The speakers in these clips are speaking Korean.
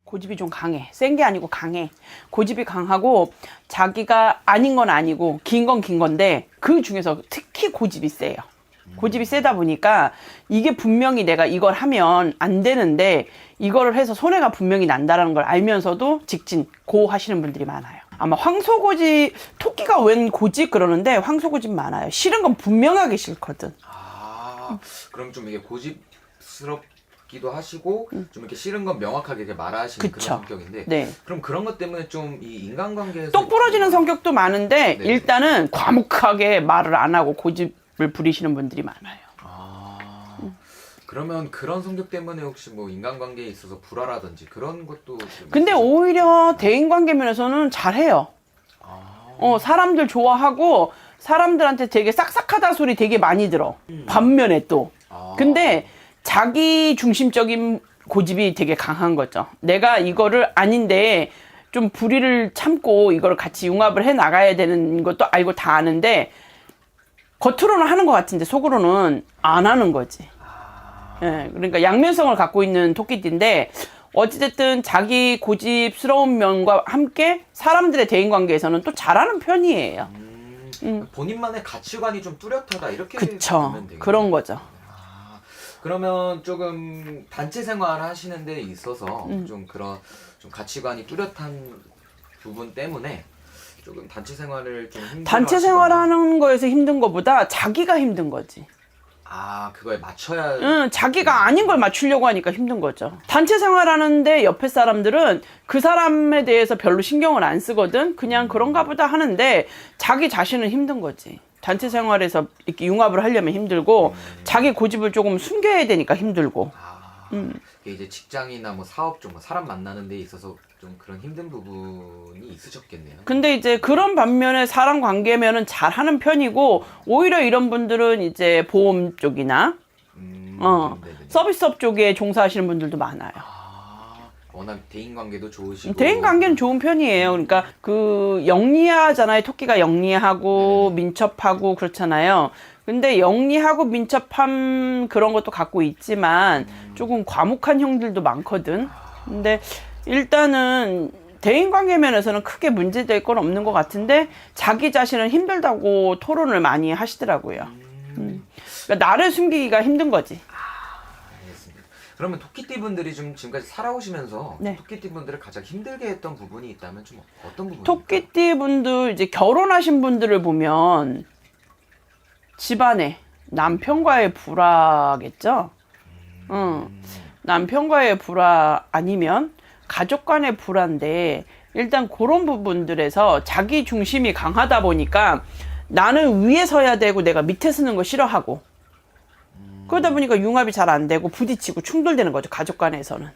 고집이 좀 강해. 센 게 아니고 강해. 고집이 강하고 자기가 아닌 건 아니고 긴 건 긴 건데 그 중에서 특히 고집이 세요. 고집이 세다 보니까 이게 분명히 내가 이걸 하면 안 되는데 이거를 해서 손해가 분명히 난다는 걸 알면서도 직진 고 하시는 분들이 많아요. 아마 황소고집, 토끼가 웬 고집 그러는데 황소고집 많아요. 싫은 건 분명하게 싫거든. 그럼 좀 이게 고집스럽기도 하시고 좀 이렇게 싫은 건 명확하게 이렇게 말하시는 그쵸. 그런 성격인데 네. 그럼 그런 것 때문에 좀 이 인간관계에서 똑 부러지는 성격도 많은데 네. 일단은 과묵하게 말을 안 하고 고집을 부리시는 분들이 많아요. 그러면 그런 성격 때문에 혹시 뭐 인간관계에 있어서 불화라든지 그런 것도 좀 근데 있으세요? 오히려 대인관계 면에서는 잘해요. 사람들 좋아하고 사람들한테 되게 싹싹하다 소리 되게 많이 들어. 반면에 또. 근데 자기 중심적인 고집이 되게 강한 거죠. 내가 이거를 아닌데 좀 불의를 참고 이걸 같이 융합을 해 나가야 되는 것도 알고 다 아는데 겉으로는 하는 것 같은데 속으로는 안 하는 거지. 예, 그러니까 양면성을 갖고 있는 토끼띠인데 어찌됐든 자기 고집스러운 면과 함께 사람들의 대인관계에서는 또 잘하는 편이에요. 본인만의 가치관이 좀 뚜렷하다 이렇게 그쵸. 보면 되겠네요. 그런 거죠. 그러면 조금 단체 생활 하시는 데 있어서 좀 그런 좀 가치관이 뚜렷한 부분 때문에 조금 단체 생활을 좀 힘들어 단체 생활하는 거에서 힘든 거보다 자기가 힘든 거지. 그거에 맞춰야 자기가 아닌 걸 맞추려고 하니까 힘든 거죠. 단체 생활하는데 옆에 사람들은 그 사람에 대해서 별로 신경을 안 쓰거든. 그냥 그런가 보다 하는데 자기 자신은 힘든 거지. 단체 생활에서 이렇게 융합을 하려면 힘들고 자기 고집을 조금 숨겨야 되니까 힘들고. 이게 이제 직장이나 뭐 사업 쪽 뭐 사람 만나는 데 있어서 좀 그런 힘든 부분이 있으셨겠네요. 근데 이제 그런 반면에 사람 관계면은 잘하는 편이고 오히려 이런 분들은 이제 보험 쪽이나 네네네. 서비스업 쪽에 종사하시는 분들도 많아요. 워낙 대인관계도 좋으시고 대인 관계는 좋은 편이에요. 그러니까 그 영리하잖아요. 토끼가 영리하고 민첩하고 그렇잖아요. 근데 영리하고 민첩함 그런 것도 갖고 있지만 조금 과묵한 형들도 많거든. 근데 일단은 대인 관계 면에서는 크게 문제될 건 없는 것 같은데 자기 자신은 힘들다고 토론을 많이 하시더라고요. 그러니까 나를 숨기기가 힘든 거지. 알겠습니다. 그러면 토끼띠 분들이 좀 지금까지 살아오시면서 네. 토끼띠 분들을 가장 힘들게 했던 부분이 있다면 좀 어떤 부분일까요? 토끼띠 분들 이제 결혼하신 분들을 보면 집안에 남편과의 불화겠죠. 남편과의 불화 아니면 가족 간의 불화인데 일단 그런 부분들에서 자기 중심이 강하다 보니까 나는 위에 서야 되고 내가 밑에 서는 거 싫어하고 그러다 보니까 융합이 잘 안 되고 부딪히고 충돌되는 거죠. 가족 간에서는.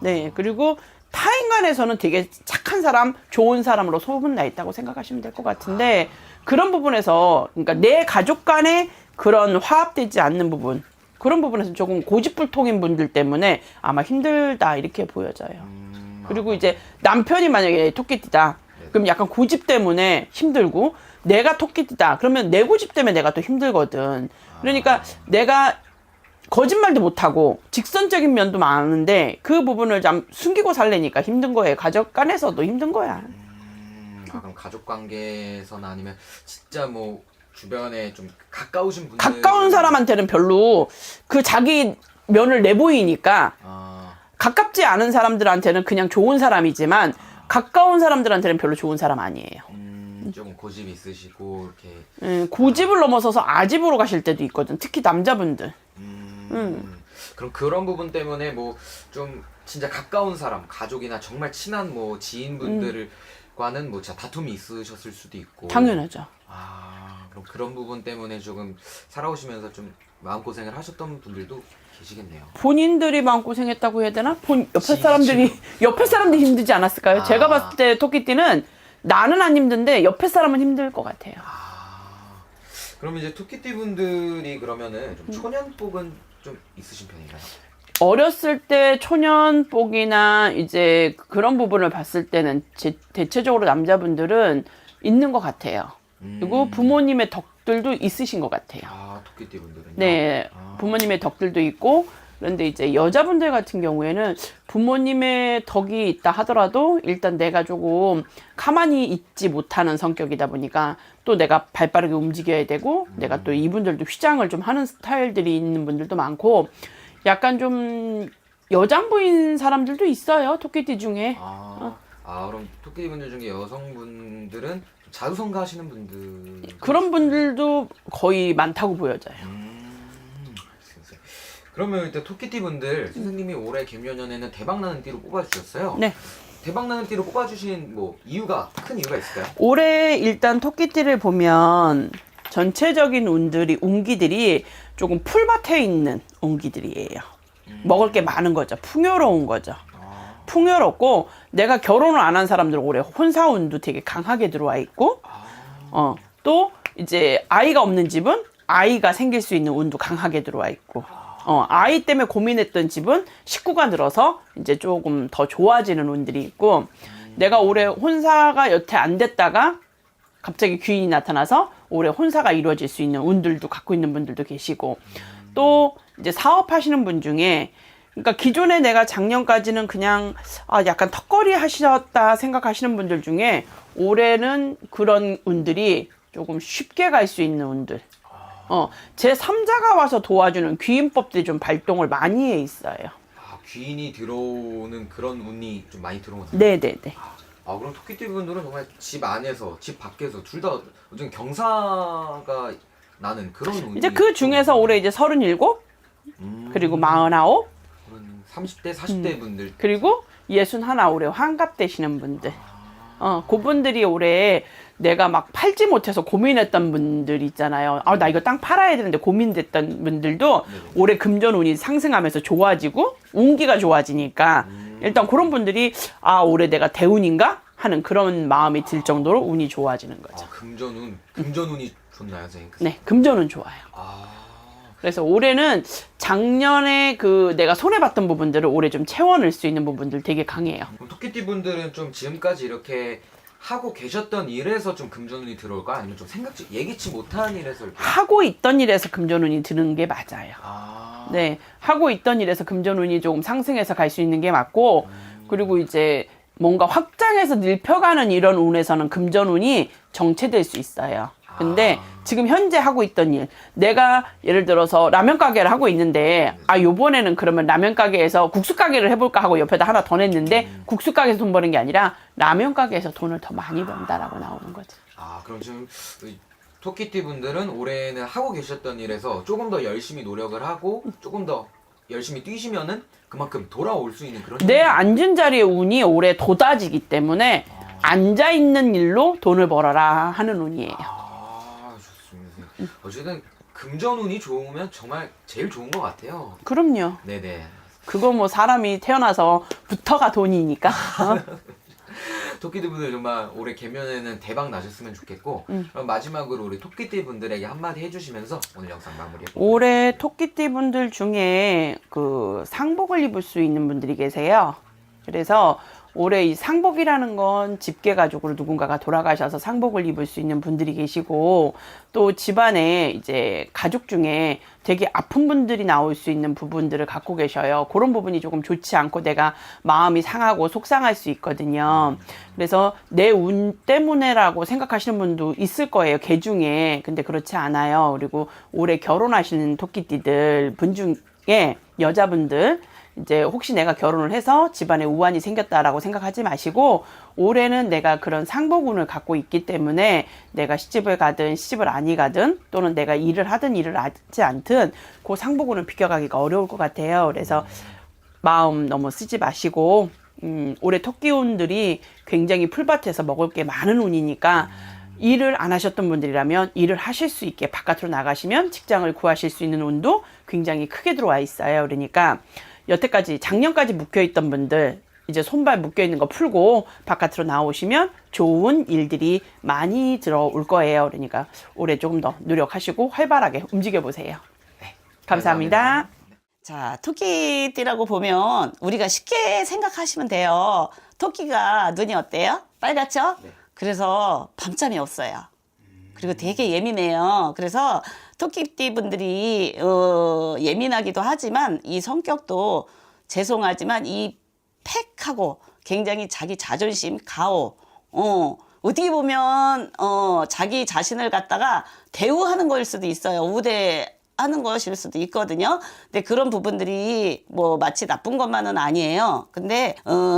네, 그리고 타인 간에서는 되게 착한 사람, 좋은 사람으로 소문나 있다고 생각하시면 될 것 같은데 그런 부분에서 그러니까 내 가족 간에 그런 화합되지 않는 부분 그런 부분에서 조금 고집불통인 분들 때문에 아마 힘들다 이렇게 보여져요. 그리고 이제 남편이 만약에 토끼띠다 그럼 약간 고집 때문에 힘들고 내가 토끼띠다 그러면 내 고집 때문에 내가 또 힘들거든. 그러니까 내가 거짓말도 못하고 직선적인 면도 많은데 그 부분을 좀 숨기고 살려니까 힘든 거예요. 가족 간에서도 힘든 거야. 그럼 가족 관계에서나 아니면 진짜 뭐 주변에 좀 가까우신 분들 가까운 사람한테는 별로 그 자기 면을 내보이니까 가깝지 않은 사람들한테는 그냥 좋은 사람이지만 가까운 사람들한테는 별로 좋은 사람 아니에요. 조금 고집이 있으시고 이렇게 고집을 넘어서서 아집으로 가실 때도 있거든. 특히 남자분들. 그럼 그런 부분 때문에 뭐 좀 진짜 가까운 사람, 가족이나 정말 친한 뭐 지인분들과는 뭐 진짜 다툼이 있으셨을 수도 있고. 당연하죠. 그럼 그런 부분 때문에 조금 살아오시면서 좀 마음고생을 하셨던 분들도 계시겠네요. 본인들이 마음고생했다고 해야 되나? 옆에 사람들이 힘들지 않았을까요? 제가 봤을 때 토끼띠는 나는 안 힘든데 옆에 사람은 힘들 것 같아요. 그럼 이제 토끼띠 분들이 그러면은 좀 초년복은 좀 있으신 편인가요? 어렸을 때 초년복이나 이제 그런 부분을 봤을 때는 대체적으로 남자분들은 있는 것 같아요. 그리고 부모님의 덕들도 있으신 것 같아요. 토끼띠 분들은요? 네, 부모님의 덕들도 있고 그런데 이제 여자분들 같은 경우에는 부모님의 덕이 있다 하더라도 일단 내가 조금 가만히 있지 못하는 성격이다 보니까 또 내가 발빠르게 움직여야 되고 내가 또 이분들도 휘장을 좀 하는 스타일들이 있는 분들도 많고 약간 좀 여장부인 사람들도 있어요. 토끼띠 중에. 그럼 토끼 분들 중에 여성분들은 자수성가 하시는 분들 그런 분들도 거의 많다고 보여져요. 그러면 일단 토끼띠 분들 선생님이 올해 개묘년에는 대박나는 띠로 뽑아주셨어요. 네. 대박나는 띠로 뽑아주신 뭐 큰 이유가 있을까요? 올해 일단 토끼띠를 보면 전체적인 운기들이 조금 풀밭에 있는 운기들이에요. 먹을 게 많은 거죠. 풍요로운 거죠. 풍요롭고 내가 결혼을 안 한 사람들은 올해 혼사운도 되게 강하게 들어와 있고 또 이제 아이가 없는 집은 아이가 생길 수 있는 운도 강하게 들어와 있고 아이 때문에 고민했던 집은 식구가 늘어서 이제 조금 더 좋아지는 운들이 있고 내가 올해 혼사가 여태 안 됐다가 갑자기 귀인이 나타나서 올해 혼사가 이루어질 수 있는 운들도 갖고 있는 분들도 계시고 또 이제 사업하시는 분 중에 그러니까 기존에 내가 작년까지는 그냥 약간 턱걸이 하셨다 생각하시는 분들 중에 올해는 그런 운들이 조금 쉽게 갈 수 있는 운들 제 3자가 와서 도와주는 귀인법들이 좀 발동을 많이 해 있어요. 귀인이 들어오는 그런 운이 좀 많이 들어오는. 네네네. 그럼 토끼띠 분들은 정말 집 안에서 집 밖에서 둘 다 요즘 경사가 나는 그런 운이. 이제 그 중에서 올해 이제 37 그리고 49 30대 40대 분들 그리고 61 올해 환갑되시는 분들 그분들이 올해 내가 막 팔지 못해서 고민했던 분들 있잖아요. 나 이거 땅 팔아야 되는데 고민됐던 분들도 올해 금전 운이 상승하면서 좋아지고 운기가 좋아지니까 일단 그런 분들이 올해 내가 대운인가 하는 그런 마음이 들 정도로 운이 좋아지는 거죠. 금전운이 좋나요, 선생님? 네, 금전운 좋아요. 그래서 올해는 작년에 내가 손해봤던 부분들을 올해 좀 채워낼 수 있는 부분들 되게 강해요. 그럼 토끼띠 분들은 좀 지금까지 이렇게 하고 계셨던 일에서 좀 금전운이 들어올까? 아니면 좀 예기치 못한 일에서 이렇게? 하고 있던 일에서 금전운이 드는 게 맞아요. 네, 하고 있던 일에서 금전운이 조금 상승해서 갈 수 있는 게 맞고 그리고 이제 뭔가 확장해서 늙혀가는 이런 운에서는 금전운이 정체될 수 있어요. 근데 지금 현재 하고 있던 일, 내가 예를 들어서 라면 가게를 하고 있는데 요번에는 그러면 라면 가게에서 국수 가게를 해볼까 하고 옆에다 하나 더 냈는데 국수 가게에서 돈 버는 게 아니라 라면 가게에서 돈을 더 많이 번다라고 나오는 거죠. 그럼 지금 토끼띠 분들은 올해는 하고 계셨던 일에서 조금 더 열심히 노력을 하고 조금 더 열심히 뛰시면은 그만큼 돌아올 수 있는 그런. 내 앉은 자리의 운이 올해 돋아지기 때문에 앉아 있는 일로 돈을 벌어라 하는 운이에요. 어쨌든 금전운이 좋으면 정말 제일 좋은 것 같아요. 그럼요. 네네. 그거 뭐 사람이 태어나서 부터가 돈이니까. 토끼띠 분들 정말 올해 개면에는 대박 나셨으면 좋겠고 그럼 마지막으로 우리 토끼띠 분들에게 한마디 해주시면서 오늘 영상 마무리해볼게요. 올해 토끼띠 분들 중에 상복을 입을 수 있는 분들이 계세요. 그래서 올해 이 상복이라는 건 집계 가족으로 누군가가 돌아가셔서 상복을 입을 수 있는 분들이 계시고 또 집안에 이제 가족 중에 되게 아픈 분들이 나올 수 있는 부분들을 갖고 계셔요. 그런 부분이 조금 좋지 않고 내가 마음이 상하고 속상할 수 있거든요. 그래서 내 운 때문에라고 생각하시는 분도 있을 거예요. 개 중에. 근데 그렇지 않아요. 그리고 올해 결혼하시는 토끼띠들 분 중에 여자분들 이제 혹시 내가 결혼을 해서 집안에 우환이 생겼다라고 생각하지 마시고 올해는 내가 그런 상복운을 갖고 있기 때문에 내가 시집을 가든 시집을 아니 가든 또는 내가 일을 하든 일을 하지 않든 그 상복운을 비껴가기가 어려울 것 같아요. 그래서 마음 너무 쓰지 마시고 올해 토끼운들이 굉장히 풀밭에서 먹을 게 많은 운이니까 일을 안 하셨던 분들이라면 일을 하실 수 있게 바깥으로 나가시면 직장을 구하실 수 있는 운도 굉장히 크게 들어와 있어요. 그러니까 여태까지 작년까지 묶여있던 분들 이제 손발 묶여있는 거 풀고 바깥으로 나오시면 좋은 일들이 많이 들어올 거예요. 그러니까 올해 조금 더 노력하시고 활발하게 움직여 보세요. 네, 감사합니다. 자, 토끼띠라고 보면 우리가 쉽게 생각하시면 돼요. 토끼가 눈이 어때요? 빨갛죠? 네. 그래서 밤잠이 없어요. 그리고 되게 예민해요. 그래서 토끼띠 분들이 예민하기도 하지만 이 성격도 죄송하지만 이 팩하고 굉장히 자기 자존심 가오. 어떻게 보면 자기 자신을 갖다가 대우하는 거일 수도 있어요. 우대하는 것일 수도 있거든요. 근데 그런 부분들이 뭐 마치 나쁜 것만은 아니에요. 근데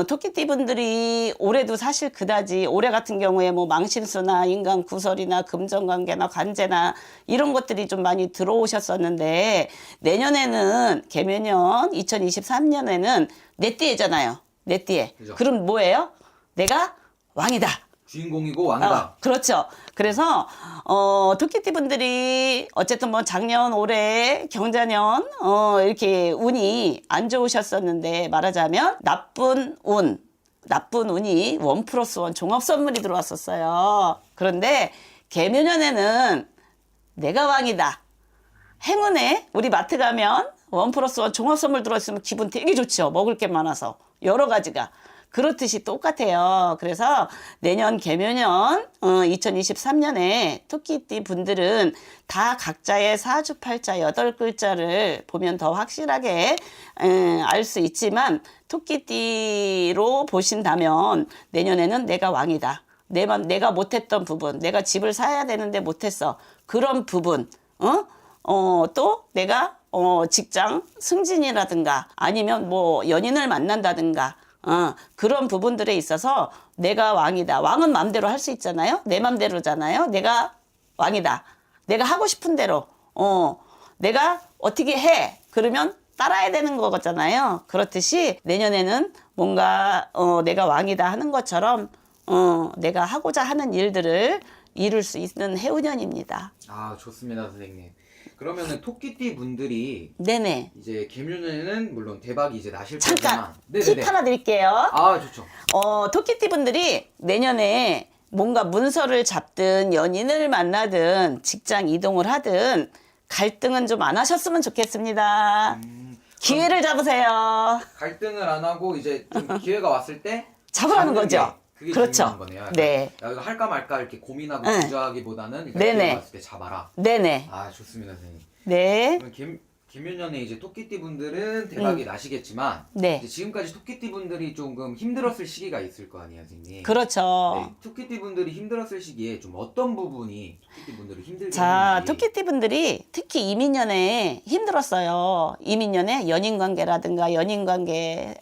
토끼띠 분들이 올해도 사실 그다지 올해 같은 경우에 뭐 망신수나 인간 구설이나 금전관계나 관제나 이런 것들이 좀 많이 들어오셨었는데 내년에는 개묘년 2023년에는 내 띠잖아요. 내 띠에. 그죠. 그럼 뭐예요? 내가 왕이다. 주인공이고 왕이다. 그렇죠. 그래서 토끼띠 분들이 어쨌든 뭐 작년, 올해, 경자년 이렇게 운이 안 좋으셨었는데 말하자면 나쁜 운이 1+1 종합 선물이 들어왔었어요. 그런데 개묘년에는 내가 왕이다. 행운에 우리 마트 가면 1+1 종합 선물 들어있으면 기분 되게 좋죠. 먹을 게 많아서 여러 가지가. 그렇듯이 똑같아요. 그래서 내년 개묘년 2023년에 토끼띠 분들은 다 각자의 사주팔자 8글자를 보면 더 확실하게 알 수 있지만 토끼띠로 보신다면 내년에는 내가 왕이다. 내가 못했던 부분, 내가 집을 사야 되는데 못했어. 그런 부분, 또 내가 직장 승진이라든가 아니면 뭐 연인을 만난다든가 그런 부분들에 있어서 내가 왕이다. 왕은 마음대로 할 수 있잖아요. 내 맘대로잖아요. 내가 왕이다. 내가 하고 싶은 대로 내가 어떻게 해. 그러면 따라야 되는 거잖아요. 그렇듯이 내년에는 뭔가 내가 왕이다 하는 것처럼 내가 하고자 하는 일들을 이룰 수 있는 해운년입니다. 아, 좋습니다, 선생님. 그러면은 토끼띠 분들이 네네. 이제 개묘년에는 물론 대박이 이제 나실 잠깐 거지만 팁 하나 드릴게요. 아, 좋죠. 토끼띠 분들이 내년에 뭔가 문서를 잡든 연인을 만나든 직장 이동을 하든 갈등은 좀 안 하셨으면 좋겠습니다. 기회를 잡으세요. 갈등을 안 하고 이제 좀 기회가 왔을 때 잡으라는 잡는 거죠. 게 그게 그렇죠. 중요한 거네요. 약간 네. 야, 이거 할까 말까 이렇게 고민하고 네. 주저하기보다는 일단 네네. 기회가 왔을 때 잡아라. 네네. 아, 좋습니다, 선생님. 네. 그럼 개묘년에 이제 토끼띠 분들은 대박이 나시겠지만 네. 이제 지금까지 토끼띠 분들이 조금 힘들었을 시기가 있을 거 아니에요, 선생님. 그렇죠. 네, 토끼띠 분들이 힘들었을 시기에 좀 어떤 부분이 토끼띠 분들을 힘들게 자, 했는지. 토끼띠 분들이 특히 이민년에 힘들었어요. 이민년에 연인관계라든가 연인관계,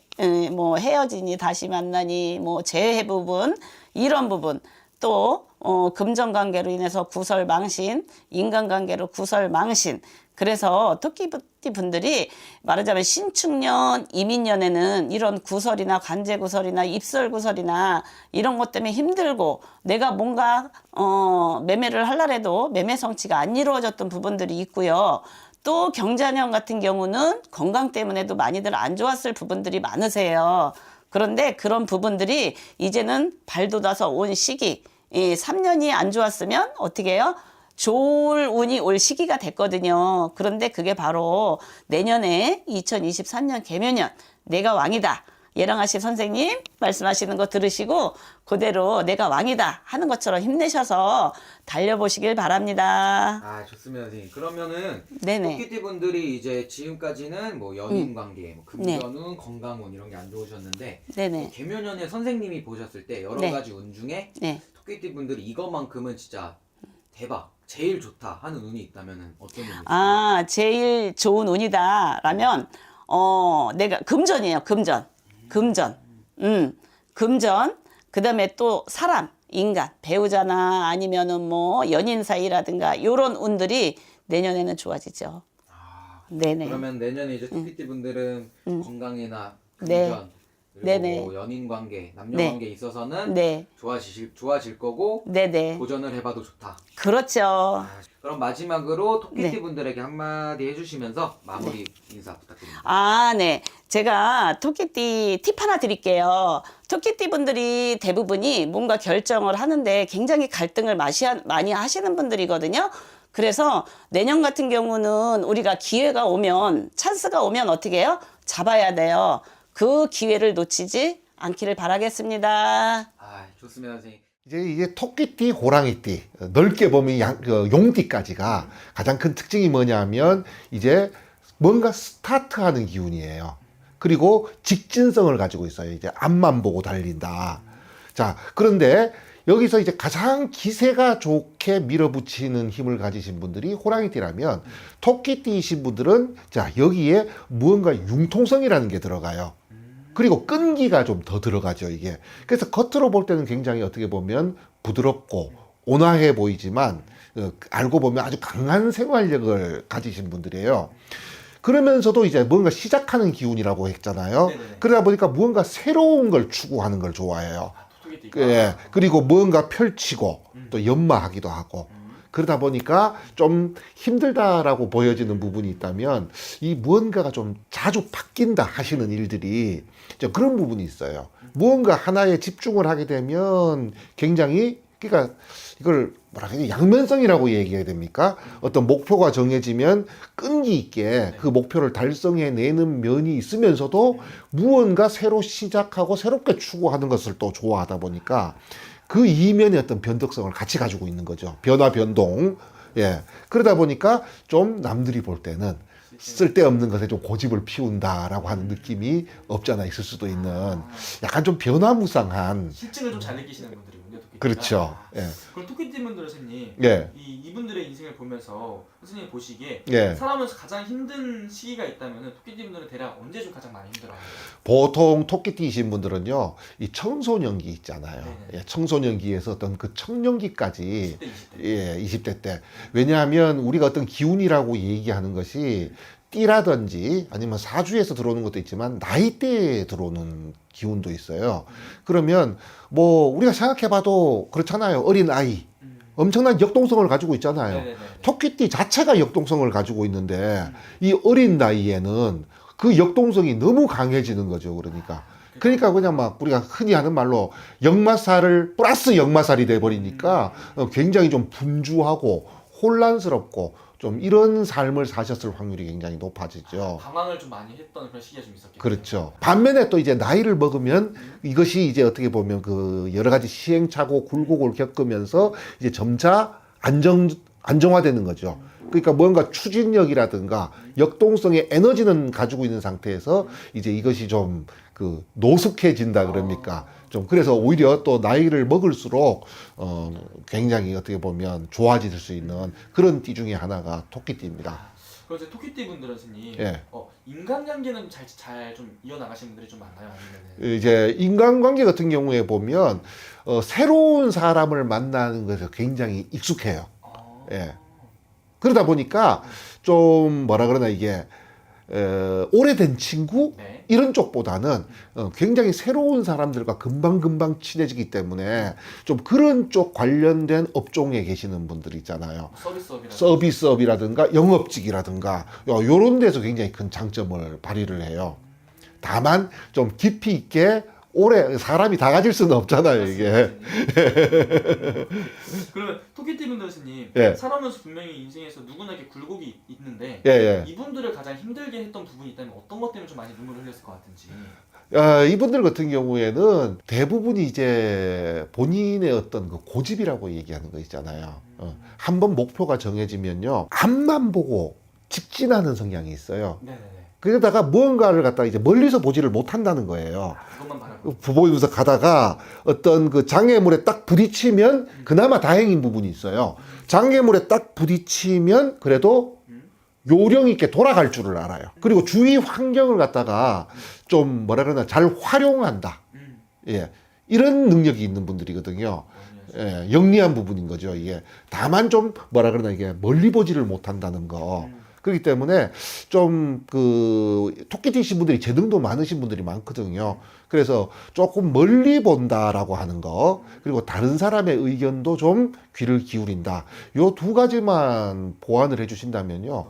뭐 헤어지니 다시 만나니 뭐 재회 부분, 이런 부분. 또 금전관계로 인해서 구설 망신, 인간관계로 구설 망신. 그래서 토끼띠 분들이 말하자면 신축년, 이민년에는 이런 구설이나 관제구설이나 입설구설이나 이런 것 때문에 힘들고 내가 뭔가 매매를 하려해도 매매 성취가 안 이루어졌던 부분들이 있고요. 또 경자년 같은 경우는 건강 때문에도 많이들 안 좋았을 부분들이 많으세요. 그런데 그런 부분들이 이제는 발돋아서 온 시기, 3년이 안 좋았으면 어떻게 해요? 좋을 운이 올 시기가 됐거든요. 그런데 그게 바로 내년에 2023년 개묘년 내가 왕이다. 예랑아씨 선생님 말씀하시는 거 들으시고 그대로 내가 왕이다 하는 것처럼 힘내셔서 달려보시길 바랍니다. 아, 좋습니다, 선생님. 그러면은 네네. 토끼띠 분들이 이제 지금까지는 뭐 연인 관계, 뭐 금전운, 건강운 이런 게 안 좋으셨는데 네네. 개묘년에 선생님이 보셨을 때 여러 네. 가지 운 중에 네. 토끼띠 분들이 이것만큼은 진짜 대박, 제일 좋다 하는 운이 있다면은 어떤 운이 있을까요? 아, 제일 좋은 운이다라면 내가 금전이에요. 금전. 금전. 그다음에 또 사람, 인간, 배우자나 아니면은 뭐 연인 사이라든가 요런 운들이 내년에는 좋아지죠. 아, 네네. 그러면 내년에 이제 토끼띠 분들은 건강이나 네. 금전 그리고 네네. 뭐 연인 관계, 남녀 네. 관계에 있어서는 네. 좋아질 거고 네네. 도전을 해봐도 좋다. 그렇죠. 아, 그럼 마지막으로 토끼띠 네. 분들에게 한마디 해주시면서 마무리 인사 부탁드립니다. 아, 네. 제가 토끼띠 팁 하나 드릴게요. 토끼띠 분들이 대부분이 뭔가 결정을 하는데 굉장히 갈등을 많이 하시는 분들이거든요. 그래서 내년 같은 경우는 우리가 기회가 오면, 찬스가 오면 어떻게 해요? 잡아야 돼요. 그 기회를 놓치지 않기를 바라겠습니다. 아, 좋습니다, 선생님. 이제 토끼띠, 호랑이띠, 넓게 보면 용띠까지가 가장 큰 특징이 뭐냐면 이제 뭔가 스타트하는 기운이에요. 그리고 직진성을 가지고 있어요. 이제 앞만 보고 달린다. 자, 그런데 여기서 이제 가장 기세가 좋게 밀어붙이는 힘을 가지신 분들이 호랑이띠라면, 토끼띠이신 분들은 자, 여기에 무언가 융통성이라는 게 들어가요. 그리고 끈기가 좀 더 들어가죠, 이게. 그래서 겉으로 볼 때는 굉장히 어떻게 보면 부드럽고 온화해 보이지만, 알고 보면 아주 강한 생활력을 가지신 분들이에요. 그러면서도 이제 뭔가 시작하는 기운이라고 했잖아요. 네네네. 그러다 보니까 무언가 새로운 걸 추구하는 걸 좋아해요. 토끼띠가. 예. 그리고 무언가 펼치고 또 연마하기도 하고. 그러다 보니까 좀 힘들다라고 보여지는 부분이 있다면, 이 무언가가 좀 자주 바뀐다 하시는 일들이 그런 부분이 있어요. 무언가 하나에 집중을 하게 되면 굉장히, 그러니까 이걸 뭐라 해야 되지? 양면성이라고 얘기해야 됩니까? 어떤 목표가 정해지면 끈기 있게 그 목표를 달성해내는 면이 있으면서도 무언가 새로 시작하고 새롭게 추구하는 것을 또 좋아하다 보니까 그 이면의 어떤 변덕성을 같이 가지고 있는 거죠. 변화, 변동. 예. 그러다 보니까 좀 남들이 볼 때는 쓸데없는 것에 좀 고집을 피운다라고 하는 느낌이 없잖아 있을 수도 있는, 약간 좀 변화무쌍한. 실증을 좀 잘 느끼시는 분들이군요, 토끼띠가. 그렇죠. 예. 그럼 토끼띠 분들 선생님, 예. 이분들의 인생을 보면서 선생님 보시기에 예. 살아오면서 가장 힘든 시기가 있다면 토끼띠 분들은 대략 언제 좀 가장 많이 힘들어요? 보통 토끼띠이신 분들은요, 이 청소년기 있잖아요. 네네. 예, 청소년기에서 어떤 그 청년기까지, 10대, 20대. 예, 20대 때. 왜냐하면 우리가 어떤 기운이라고 얘기하는 것이 띠라든지 아니면 사주에서 들어오는 것도 있지만 나이대에 들어오는 기운도 있어요. 그러면 뭐 우리가 생각해봐도 그렇잖아요. 어린 아이. 엄청난 역동성을 가지고 있잖아요. 네네네. 토끼띠 자체가 역동성을 가지고 있는데 이 어린 나이에는 그 역동성이 너무 강해지는 거죠. 그러니까 그냥 막 우리가 흔히 하는 말로 역마살을 플러스 역마살이 돼버리니까 굉장히 좀 분주하고 혼란스럽고 좀 이런 삶을 사셨을 확률이 굉장히 높아지죠. 방황을 좀 많이 했던 그런 시기가 좀 있었겠죠. 그렇죠. 반면에 또 이제 나이를 먹으면 이것이 이제 어떻게 보면 그 여러 가지 시행착오, 굴곡을 겪으면서 이제 점차 안정화되는 거죠. 그러니까 뭔가 추진력이라든가 역동성의 에너지는 가지고 있는 상태에서 이제 이것이 좀 그 노숙해진다 그럽니까? 좀 그래서 오히려 또 나이를 먹을수록 굉장히 어떻게 보면 좋아질 수 있는 그런 띠 중에 하나가 토끼띠입니다. 그럼 이제 토끼띠 분들은 선생님, 예. 인간관계는 잘 좀 이어나가시는 분들이 좀 많나요? 아니면은 이제 인간관계 같은 경우에 보면 새로운 사람을 만나는 것에 굉장히 익숙해요. 예. 그러다 보니까 좀 뭐라 그러나 이게 오래된 친구 네. 이런 쪽보다는 굉장히 새로운 사람들과 금방금방 친해지기 때문에 좀 그런 쪽 관련된 업종에 계시는 분들 있잖아요. 서비스업이라든가 영업직이라든가 요런 데서 굉장히 큰 장점을 발휘를 해요. 다만 좀 깊이 있게 오래 사람이 다 가질 수는 없잖아요, 이게. 그러면 토끼띠 분들 선생님, 예. 살아오면서 분명히 인생에서 누구나 이렇게 굴곡이 있는데 예. 이분들을 가장 힘들게 했던 부분이 있다면 어떤 것 때문에 좀 많이 눈물을 흘렸을 것 같은지. 이분들 같은 경우에는 대부분이 이제 본인의 어떤 그 고집이라고 얘기하는 거 있잖아요. 한번 목표가 정해지면요, 앞만 보고 직진하는 성향이 있어요. 네네네. 그러다가 무언가를 갖다가 이제 멀리서 보지를 못한다는 거예요. 그것만 바라고. 보면서 가다가 어떤 그 장애물에 딱 부딪히면 그나마 다행인 부분이 있어요. 장애물에 딱 부딪히면 그래도 요령 있게 돌아갈 줄을 알아요. 그리고 주위 환경을 갖다가 좀 뭐라 그러나 잘 활용한다. 예. 이런 능력이 있는 분들이거든요. 예, 영리한 부분인 거죠, 이게. 다만 좀 뭐라 그러나 이게 멀리 보지를 못한다는 거. 그렇기 때문에 좀 그 토끼띠신 분들이 재능도 많으신 분들이 많거든요. 그래서 조금 멀리 본다라고 하는 거, 그리고 다른 사람의 의견도 좀 귀를 기울인다. 요 두 가지만 보완을 해주신다면요,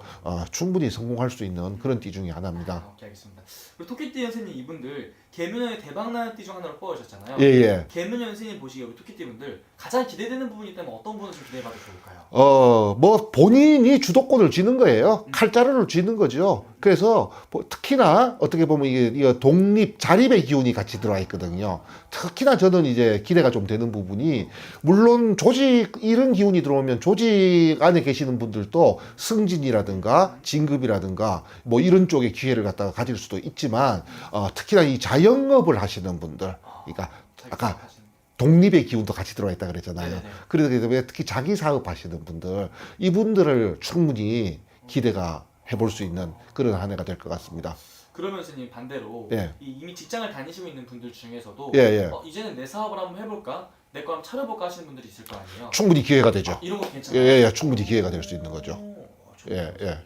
충분히 성공할 수 있는 그런 띠 중에 하나입니다. 오케이, 알겠습니다. 그리고 토끼띠 선생님 이분들 개묘년에 대박나는 띠 중 하나로 뽑아주셨잖아요. 예. 개묘년 선생님 보시기에 우리 토끼띠 분들 가장 기대되는 부분이 있다면 어떤 부분을 좀 기대해봐도 좋을까요? 뭐 본인이 주도권을 쥐는 거예요. 그렇죠. 칼자루를 쥐는 거죠. 그래서 뭐 특히나 어떻게 보면 이게 독립, 자립의 기운이 같이 들어와 있거든요. 특히나 저는 이제 기대가 좀 되는 부분이, 물론 조직 이런 기운이 들어오면 조직 안에 계시는 분들도 승진이라든가 진급이라든가 뭐 이런 쪽의 기회를 갖다가 가질 수도 있지만, 특히나 이 자영업을 하시는 분들, 그러니까 아까 독립의 기운도 같이 들어와 있다 그랬잖아요. 네네. 그러기 때문에 특히 자기 사업 하시는 분들, 이분들을 충분히 기대가 해볼 수 있는 그런 한 해가 될 것 같습니다. 그러면 선생님 반대로 예. 이미 직장을 다니시고 있는 분들 중에서도 예, 예. 이제는 내 사업을 한번 해볼까? 내 거 한번 차려볼까 하시는 분들이 있을 거 아니에요? 충분히 기회가 되죠. 이런 거 괜찮아요? 예, 예, 충분히 기회가 될 수 있는 거죠. 좋네요. 예, 예.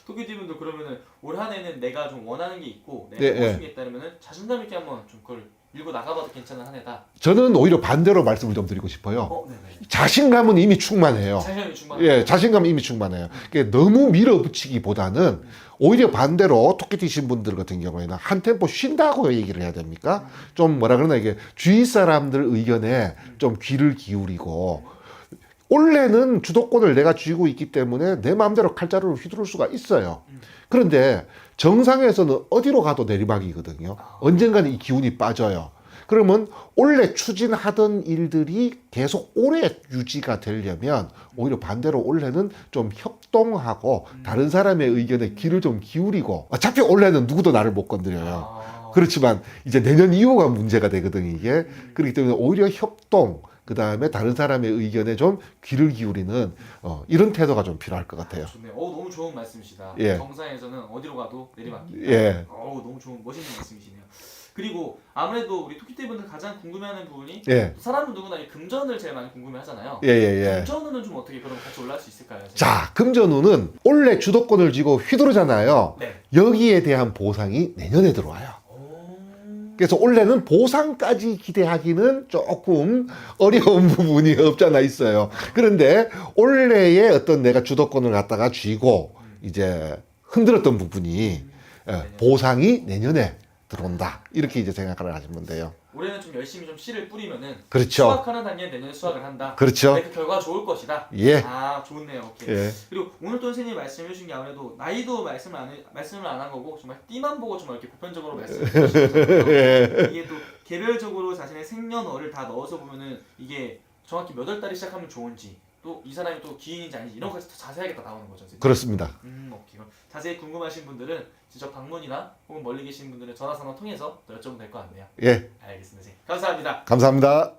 토끼띠분들 그러면은 올 한 해는 내가 좀 원하는 게 있고 내가 예, 해보고 예. 싶은 게 있다면은 자신감 있게 한번 좀 그걸 밀고 나가봐도 괜찮은 한 해다. 저는 오히려 반대로 말씀을 좀 드리고 싶어요. 네네. 자신감은 이미 충만해요. 자신감이 충만. 예, 자신감은 이미 충만해요. 그러니까 너무 밀어붙이기보다는 오히려 반대로 토끼띠신 분들 같은 경우에는 한 템포 쉰다고 얘기를 해야 됩니까? 좀 뭐라 그러나, 이게 주위 사람들 의견에 좀 귀를 기울이고, 원래는 주도권을 내가 쥐고 있기 때문에 내 마음대로 칼자루를 휘두를 수가 있어요. 그런데 정상에서는 어디로 가도 내리막이거든요. 언젠가는 이 기운이 빠져요. 그러면 원래 추진하던 일들이 계속 오래 유지가 되려면 오히려 반대로 올해는 좀 협동하고 다른 사람의 의견에 귀를 좀 기울이고, 어차피 올해는 누구도 나를 못 건드려요. 그렇지만 이제 내년 이후가 문제가 되거든요, 이게. 그렇기 때문에 오히려 협동, 그 다음에 다른 사람의 의견에 좀 귀를 기울이는 이런 태도가 좀 필요할 것 같아요. 좋네요. 너무 좋은 말씀이시다. 예. 정상에서는 어디로 가도 내리막기. 예. 너무 좋은 멋있는 말씀이시네요. 그리고 아무래도 우리 토끼띠분들 가장 궁금해하는 부분이 예. 사람은 누구나 이 금전을 제일 많이 궁금해하잖아요. 예, 예, 예. 금전운은 좀 어떻게 그럼 같이 올라갈 수 있을까요? 선생님? 자, 금전운은 원래 주도권을 쥐고 휘두르잖아요. 네. 여기에 대한 보상이 내년에 들어와요. 그래서 올해는 보상까지 기대하기는 조금 어려운 부분이 없잖아 있어요. 그런데 올해의 어떤 내가 주도권을 갖다가 쥐고 이제 흔들었던 부분이 보상이 내년에 들어온다. 이렇게 이제 생각을 하시면 돼요. 올해는 좀 열심히 좀 씨를 뿌리면은 그렇죠. 수확하는 단계는 내년에 수확을 한다. 그렇죠. 근데 그 결과가 좋을 것이다. 예. 좋네요. 오케이. 예. 그리고 오늘 또 선생님이 말씀해 주신 게 아무래도 나이도 말씀을 안 한 거고 정말 띠만 보고 좀 이렇게 보편적으로 말씀해 주셨잖아요. 예. 이게 또 개별적으로 자신의 생년월을 다 넣어서 보면은 이게 정확히 몇 월 달에 시작하면 좋은지 또 이 사람이 또 기인인지 아닌지 이런 것까지 더 자세하게 다 나오는 거죠. 선생님. 그렇습니다. 오케이. 그럼 자세히 궁금하신 분들은 직접 방문이나 혹은 멀리 계신 분들은 전화상담 통해서 또 여쭤보면 될 것 같네요. 예. 알겠습니다. 선생님. 감사합니다. 감사합니다.